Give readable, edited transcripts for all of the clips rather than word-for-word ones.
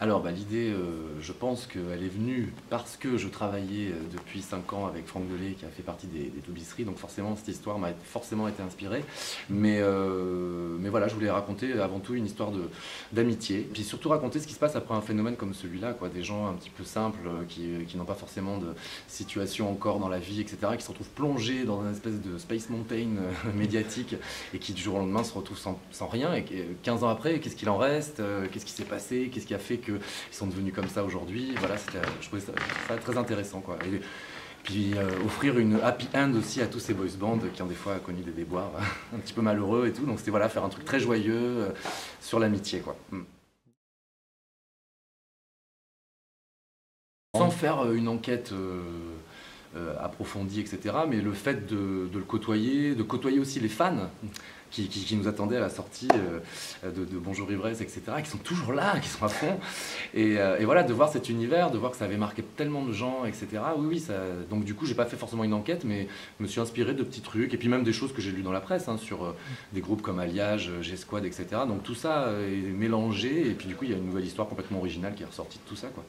Alors, l'idée, je pense qu'elle est venue parce que je travaillais depuis 5 ans avec Franck Delay, qui a fait partie des Toubisseries, donc forcément, cette histoire m'a forcément été inspirée. Mais voilà, je voulais raconter avant tout une histoire d'amitié, puis surtout raconter ce qui se passe après un phénomène comme celui-là, quoi, des gens un petit peu simples, qui n'ont pas forcément de situation encore dans la vie, etc., qui se retrouvent plongés dans une espèce de Space Mountain médiatique, et qui du jour au lendemain se retrouvent sans rien, et 15 ans après, qu'est-ce qu'il en reste, qu'est-ce qui s'est passé, qu'est-ce qui a fait qu'ils sont devenus comme ça aujourd'hui. Voilà, je trouvais ça très intéressant, quoi. Et puis offrir une happy end aussi à tous ces boys bands qui ont des fois connu des déboires un petit peu malheureux et tout. Donc c'était voilà, faire un truc très joyeux sur l'amitié, quoi. Sans faire une enquête approfondie, etc. Mais le fait de le côtoyer, de côtoyer aussi les fans qui nous attendaient à la sortie de Bonjour Ivresse, etc., qui sont toujours là, qui sont à fond. Et voilà, de voir cet univers, de voir que ça avait marqué tellement de gens, etc. Oui, oui, ça... Donc du coup, j'ai pas fait forcément une enquête, mais je me suis inspiré de petits trucs, et puis même des choses que j'ai lues dans la presse, hein, sur des groupes comme Alliage, G-Squad, etc. Donc tout ça est mélangé, et puis du coup, il y a une nouvelle histoire complètement originale qui est ressortie de tout ça, quoi.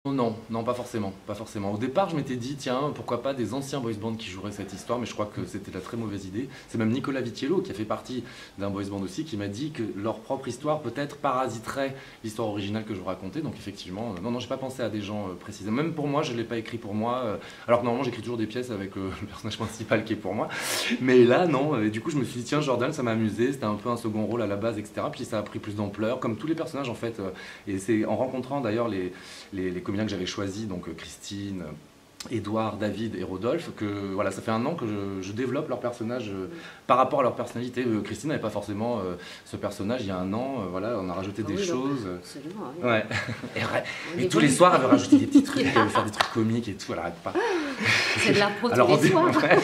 Non, non, pas forcément, pas forcément. Au départ, je m'étais dit, tiens, pourquoi pas des anciens boys bands qui joueraient cette histoire, mais je crois que c'était la très mauvaise idée. C'est même Nicolas Vitiello, qui a fait partie d'un boys band aussi, qui m'a dit que leur propre histoire peut-être parasiterait l'histoire originale que je vous racontais. Donc effectivement, non, non, j'ai pas pensé à des gens précis. Même pour moi, je l'ai pas écrit pour moi. Alors que normalement, j'écris toujours des pièces avec le personnage principal qui est pour moi. Mais là, non. Et du coup, je me suis dit, tiens, Jordan, ça m'a amusé. C'était un peu un second rôle à la base, etc. Puis ça a pris plus d'ampleur, comme tous les personnages en fait. Et c'est en rencontrant d'ailleurs les comédiens que j'avais choisis, donc Christine, Édouard, David et Rodolphe, que voilà, ça fait un an que je développe leurs personnages par rapport à leur personnalité. Christine n'avait pas forcément ce personnage il y a un an, voilà, on a rajouté des oui, choses. Absolument. Oui. Ouais. Et tous les soirs, elle veut rajouter des petits trucs, elle veut faire des trucs comiques et tout, elle arrête pas. C'est de la pro Alors, tous les soirs. ouais.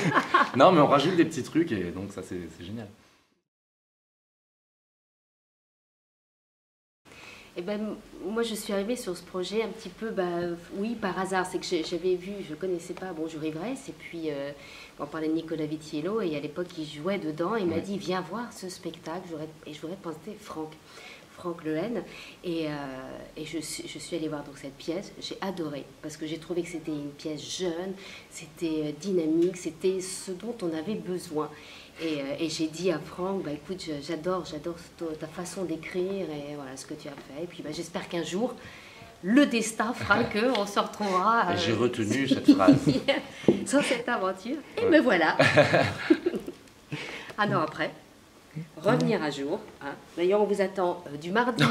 Non, mais on rajoute des petits trucs et donc ça, c'est génial. Et ben, moi, je suis arrivée sur ce projet un petit peu, oui, par hasard. C'est que j'avais vu, je ne connaissais pas Bonjour Ivresse, et puis on parlait de Nicolas Vitiello, et à l'époque, il jouait dedans. Il m'a dit, viens voir ce spectacle, et je voudrais te présenter Franck Lehen. Et je suis allée voir donc cette pièce. J'ai adoré, parce que j'ai trouvé que c'était une pièce jeune, c'était dynamique, c'était ce dont on avait besoin. Et j'ai dit à Franck, écoute, j'adore ta façon d'écrire et voilà ce que tu as fait. Et puis j'espère qu'un jour, le destin fera qu'on se retrouvera. J'ai retenu cette phrase. Sur cette aventure. Et me voilà. Un an après, revenir à jour. Hein. D'ailleurs, on vous attend du mardi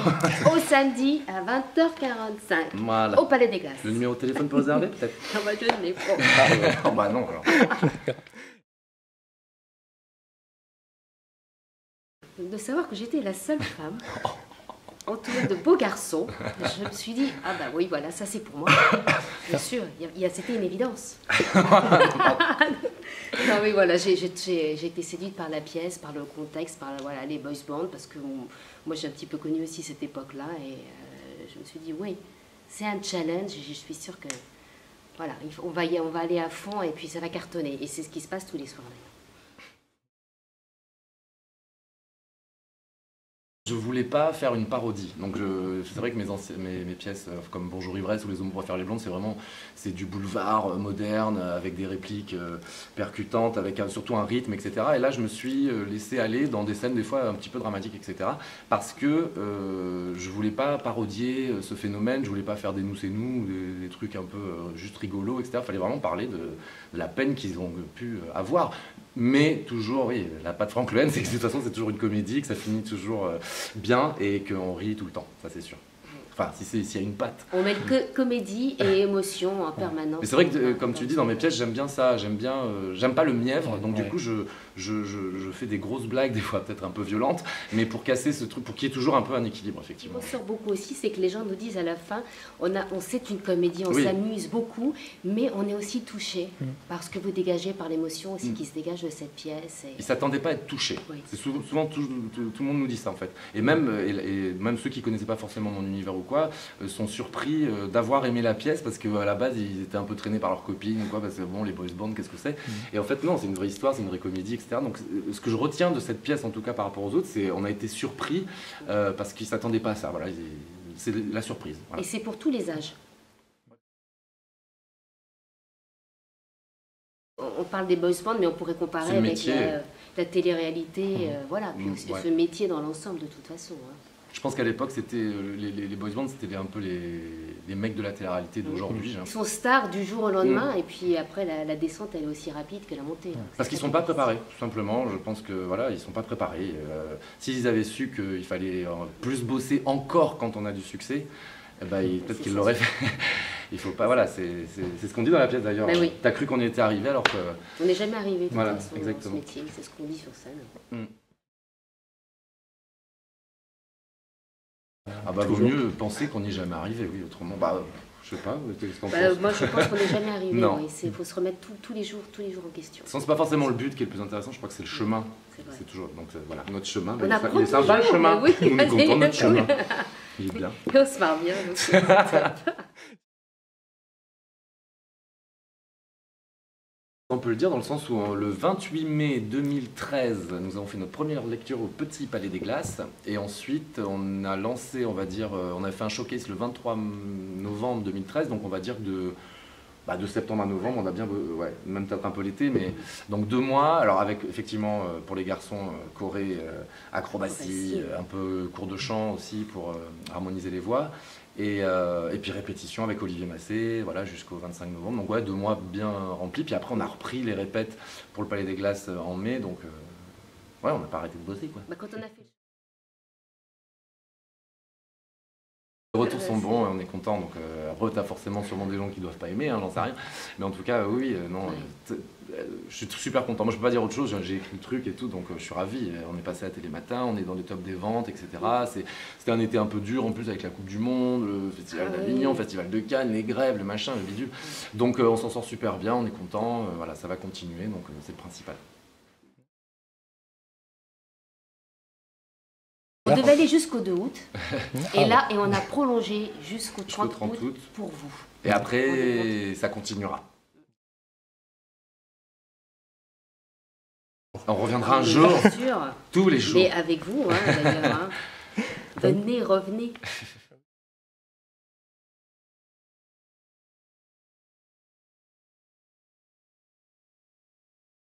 au samedi à 20h45 Voilà. au Palais des Glaces. Le numéro de téléphone pour réserver, peut-être? Ah bah, je ne l'ai pas. Ah bah non, alors. De savoir que j'étais la seule femme entourée de beaux garçons, je me suis dit, ah bah oui, voilà, ça c'est pour moi. Bien sûr, c'était une évidence. Non mais voilà, j'ai été séduite par la pièce, par le contexte, par voilà, les boys bands, parce que moi j'ai un petit peu connu aussi cette époque-là, et je me suis dit, oui, c'est un challenge, et je suis sûre que, voilà, on va aller à fond, et puis ça va cartonner, et c'est ce qui se passe tous les soirs d'ailleurs. Je voulais pas faire une parodie, donc c'est vrai que mes pièces comme Bonjour Ivresse ou Les Hommes pour faire les blondes, c'est du boulevard moderne avec des répliques percutantes, avec surtout un rythme, etc. Et là je me suis laissé aller dans des scènes des fois un petit peu dramatiques, etc. Parce que je voulais pas parodier ce phénomène, je voulais pas faire des nous c'est nous, des trucs un peu juste rigolos, etc. Il fallait vraiment parler de la peine qu'ils ont pu avoir. Mais toujours, oui, la patte Franck Lehen, c'est que de toute façon c'est toujours une comédie, que ça finit toujours bien et qu'on rit tout le temps, ça c'est sûr. Enfin, s'il y a une patte. On mêle comédie et émotion en permanence. Mais c'est vrai que, comme tu dis, dans mes pièces, j'aime bien ça. J'aime pas le mièvre, donc du coup, je fais des grosses blagues, des fois peut-être un peu violentes, mais pour casser ce truc, pour qu'il y ait toujours un peu un équilibre, effectivement. Ce qui ressort beaucoup aussi, c'est que les gens nous disent à la fin, on sait une comédie, on s'amuse beaucoup, mais on est aussi touché par ce que vous dégagez, par l'émotion aussi qui se dégage de cette pièce. Ils s'attendaient pas à être touchés. Oui. C'est souvent tout le monde nous dit ça en fait. Et même ceux qui connaissaient pas forcément mon univers ou quoi, sont surpris d'avoir aimé la pièce parce qu'à la base ils étaient un peu traînés par leurs copines, quoi, parce que bon, les boys bands, qu'est-ce que c'est? Et en fait non, c'est une vraie histoire, c'est une vraie comédie, etc. Donc ce que je retiens de cette pièce, en tout cas par rapport aux autres, c'est on a été surpris parce qu'ils s'attendaient pas à ça. Voilà, c'est la surprise. Voilà. Et c'est pour tous les âges. On parle des boys bands, mais on pourrait comparer avec la télé-réalité, voilà, puis aussi ce métier dans l'ensemble de toute façon. Hein. Je pense qu'à l'époque, c'était les boys bands, c'était un peu les mecs de la télé-réalité d'aujourd'hui. Ils sont stars du jour au lendemain, et puis après la descente, elle est aussi rapide que la montée. Parce qu'ils ne sont pas préparés, tout simplement. Je pense que voilà, ils sont pas préparés. S'ils avaient su qu'il fallait plus bosser encore quand on a du succès, eh ben, peut-être qu'ils l'auraient fait. Il faut pas, voilà, c'est ce qu'on dit dans la pièce d'ailleurs. Ben oui. T'as cru qu'on y était arrivé alors que... On n'est jamais arrivé de toute voilà, façon exactement. dans ce métier, c'est ce qu'on dit sur scène. Ah bah vaut mieux penser qu'on n'y est jamais arrivé, oui, autrement, bah je sais pas, qu'est-ce qu'on pense? Moi je pense qu'on n'est jamais arrivé, non. Il faut se remettre tous les jours en question. C'est pas forcément le but qui est le plus intéressant, je crois que c'est le chemin. C'est toujours, donc voilà, notre chemin, il est sympa le chemin, oui, nous est content de notre chemin. Il est bien. Et on se marre bien, donc On peut le dire dans le sens où le 28 mai 2013, nous avons fait notre première lecture au Petit Palais des Glaces et ensuite on a lancé, on va dire, on a fait un showcase le 23 novembre 2013, donc on va dire de septembre à novembre, on a bien, ouais, même peut-être un peu l'été, mais donc 2 mois, alors avec effectivement pour les garçons, choré, acrobatie, un peu cours de chant aussi pour harmoniser les voix. Et puis répétition avec Olivier Massé, voilà, jusqu'au 25 novembre. Donc ouais, 2 mois bien remplis. Puis après, on a repris les répètes pour le Palais des Glaces en mai. Donc ouais, on n'a pas arrêté de bosser, quoi. Quand on a fait... Les retours sont bons, on est content. Donc après, t'as forcément sûrement des gens qui doivent pas aimer, hein, j'en sais rien. Mais en tout cas, oui, non. Je suis super content. Moi, je peux pas dire autre chose. J'ai écrit le truc et tout, donc je suis ravi. On est passé à Télématin, on est dans les tops des ventes, etc. C'était un été un peu dur en plus avec la Coupe du Monde, le Festival d'Avignon, le Festival de Cannes, les grèves, le machin, le bidule. Donc on s'en sort super bien, on est content. Voilà, ça va continuer, donc c'est le principal. On devait aller jusqu'au 2 août, et là, on a prolongé jusqu'au 30 août pour vous. Et après, ça continuera. On reviendra un jour, bien sûr, tous les jours. Mais avec vous, hein, d'ailleurs. Hein. Venez, revenez.